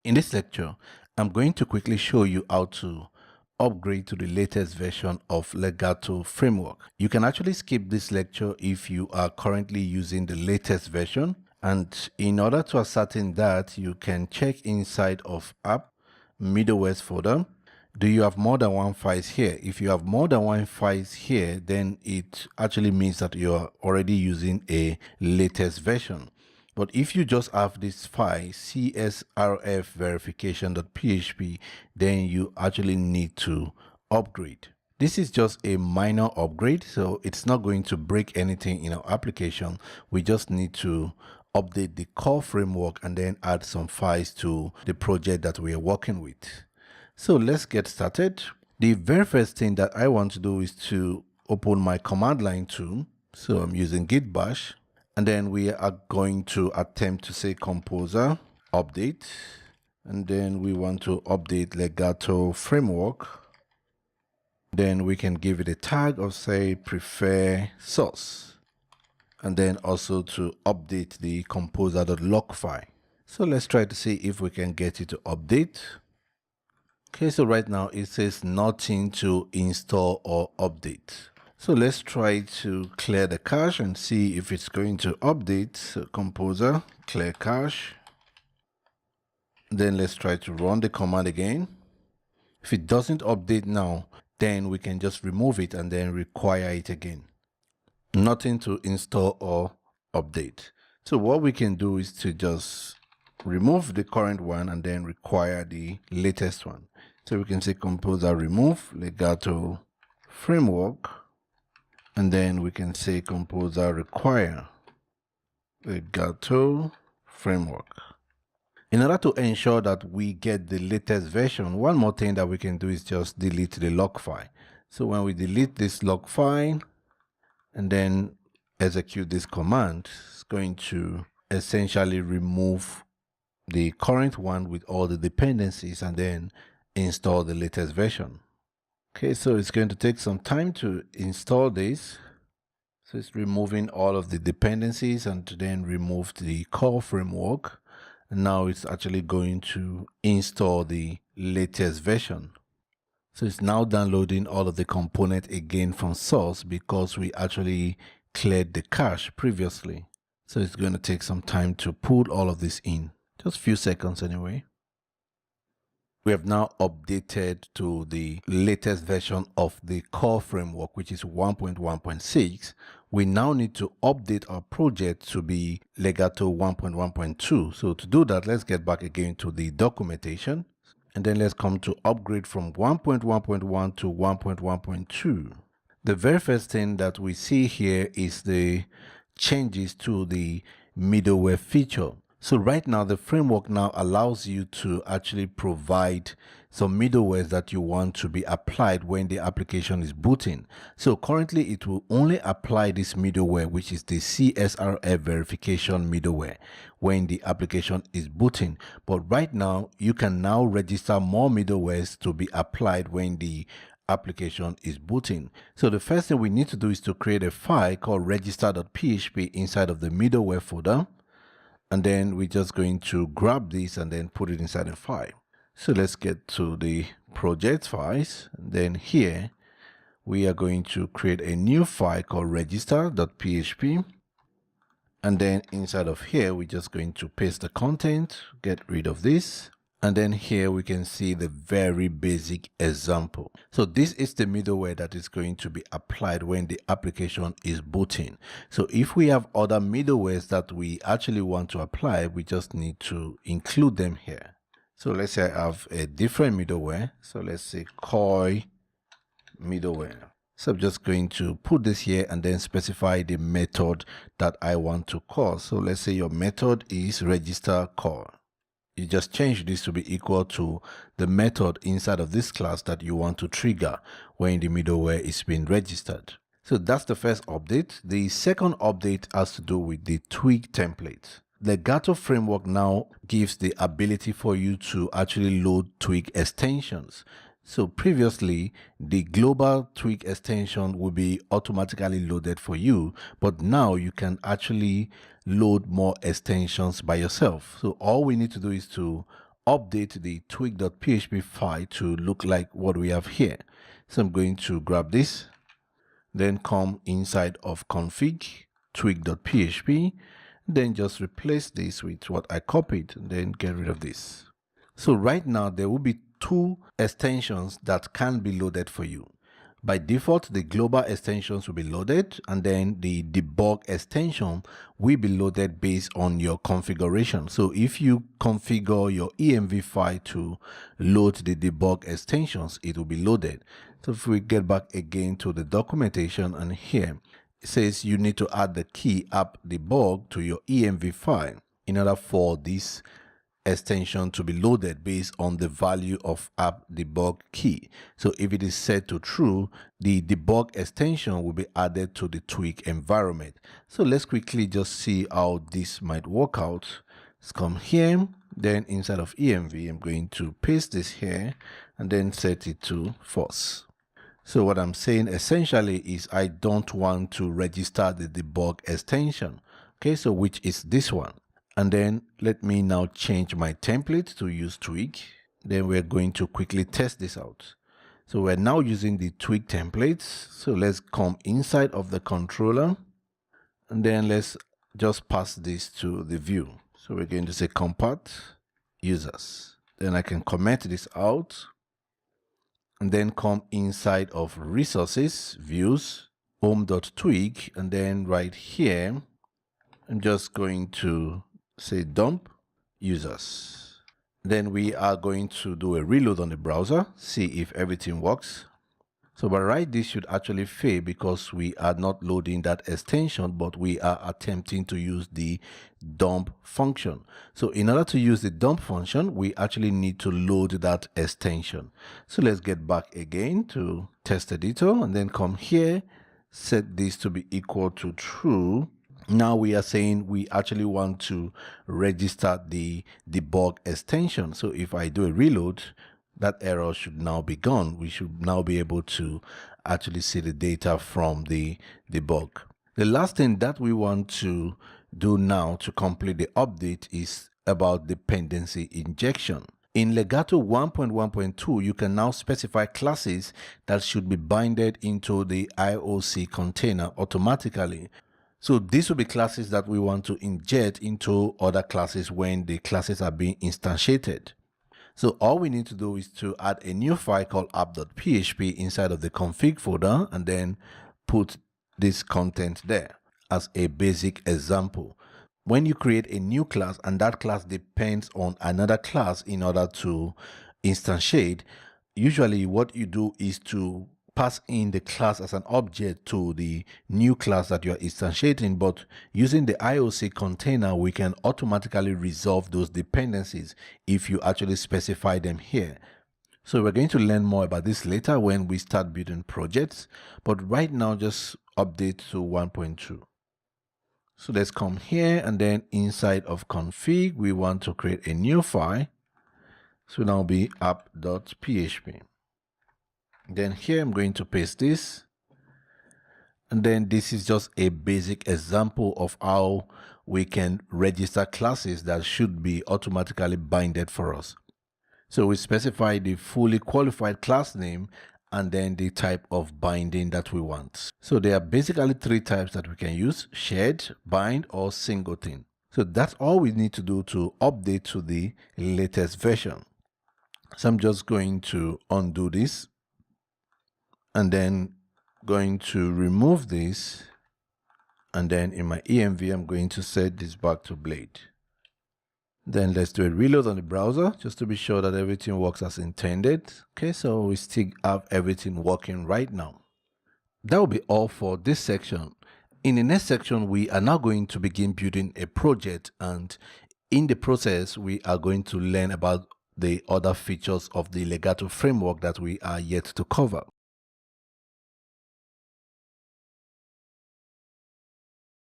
In this lecture, I'm going to quickly show you how to upgrade to the latest version of Legato Framework. You can actually skip this lecture if you are currently using the latest version. And in order to ascertain that, you can check inside of App, Middleware folder. Do you have more than one files here? If you have more than one files here, then it actually means that you are already using a latest version. But if you just have this file csrf verification.php, then you actually need to upgrade. This is just a minor upgrade, so it's not going to break anything in our application. We just need to update the core framework and then add some files to the project that we are working with. So let's get started. The very first thing that I want to do is to open my command line tool. So I'm using git bash. And then we are going to attempt to say composer update. And then we want to update Legato Framework. Then we can give it a tag of say prefer source. And then also to update the composer.log file. So let's try to see if we can get it to update. Okay, so right now it says nothing to install or update. So let's try to clear the cache and see if it's going to update. So composer, clear cache. Then let's try to run the command again. If it doesn't update now, then we can just remove it and then require it again. Nothing to install or update. So what we can do is to just remove the current one and then require the latest one. So we can say composer remove Legato Framework. And then we can say composer require Legato Framework. In order to ensure that we get the latest version, one more thing that we can do is just delete the log file. So when we delete this log file and then execute this command, it's going to essentially remove the current one with all the dependencies and then install the latest version. Okay, so it's going to take some time to install this. So it's removing all of the dependencies and then remove the core framework. And now it's actually going to install the latest version. So it's now downloading all of the components again from source because we actually cleared the cache previously. So it's going to take some time to pull all of this in. Just a few seconds anyway. We have now updated to the latest version of the core framework, which is 1.1.6. We now need to update our project to be Legato 1.1.2. So to do that, let's get back again to the documentation. And then let's come to upgrade from 1.1.1 to 1.1.2. The very first thing that we see here is the changes to the middleware feature. So right now, the framework now allows you to actually provide some middleware that you want to be applied when the application is booting. So currently, it will only apply this middleware, which is the CSRF verification middleware, when the application is booting. But right now, you can now register more middlewares to be applied when the application is booting. So the first thing we need to do is to create a file called register.php inside of the middleware folder. And then we're just going to grab this and then put it inside a file. So let's get to the project files. And then here we are going to create a new file called register.php. And then inside of here, we're just going to paste the content, get rid of this. And then here we can see the very basic example. So this is the middleware that is going to be applied when the application is booting. So if we have other middlewares that we actually want to apply, we just need to include them here. So let's say I have a different middleware. So let's say koi middleware. So I'm just going to put this here and then specify the method that I want to call. So let's say your method is register call. You just change this to be equal to the method inside of this class that you want to trigger when the middleware is being registered. So that's the first update. The second update has to do with the Twig template. The Legato framework now gives the ability for you to actually load Twig extensions. So previously, the global Twig extension will be automatically loaded for you, but now you can actually load more extensions by yourself. So all we need to do is to update the twig.php file to look like what we have here. So I'm going to grab this, then come inside of config, twig.php, then just replace this with what I copied, and then get rid of this. So right now there will be two extensions that can be loaded for you. By default, the global extensions will be loaded, and then the debug extension will be loaded based on your configuration. So if you configure your env file to load the debug extensions, it will be loaded. So if we get back again to the documentation, and here it says you need to add the key app debug to your env file in order for this extension to be loaded based on the value of app debug key. So if it is set to true, the debug extension will be added to the Twig environment. So let's quickly just see how this might work out. Let's come here, then inside of env, I'm going to paste this here and then set it to false. So what I'm saying essentially is I don't want to register the debug extension. Okay, so which is this one. And then let me now change my template to use Twig. Then we're going to quickly test this out. So we're now using the Twig templates. So let's come inside of the controller, and then let's just pass this to the view. So we're going to say compat users. Then I can comment this out, and then come inside of resources, views, home.twig, and then right here, I'm just going to say dump users. Then we are going to do a reload on the browser, see if everything works. So by right, this should actually fail because we are not loading that extension, but we are attempting to use the dump function. So in order to use the dump function, we actually need to load that extension. So let's get back again to test editor, and then come here, set this to be equal to true. Now we are saying we actually want to register the debug extension. So if I do a reload, that error should now be gone. We should now be able to actually see the data from the debug. The last thing that we want to do now to complete the update is about dependency injection. In Legato 1.1.2, you can now specify classes that should be binded into the IOC container automatically. So these will be classes that we want to inject into other classes when the classes are being instantiated. So all we need to do is to add a new file called app.php inside of the config folder, and then put this content there as a basic example. When you create a new class and that class depends on another class in order to instantiate, usually what you do is to pass in the class as an object to the new class that you're instantiating, but using the IOC container, we can automatically resolve those dependencies if you actually specify them here. So we're going to learn more about this later when we start building projects, but right now just update to 1.2. So let's come here, and then inside of config, we want to create a new file. So now be app.php. Then here I'm going to paste this, and then this is just a basic example of how we can register classes that should be automatically binded for us. So we specify the fully qualified class name and then the type of binding that we want. So there are basically three types that we can use: shared, bind, or singleton. So that's all we need to do to update to the latest version. So I'm just going to undo this, and then going to remove this, and then in my env I'm going to set this back to blade. Then let's do a reload on the browser just to be sure that everything works as intended. Okay, so we still have everything working right now. That will be all for this section. In the next section, we are now going to begin building a project, and in the process we are going to learn about the other features of the Legato framework that we are yet to cover.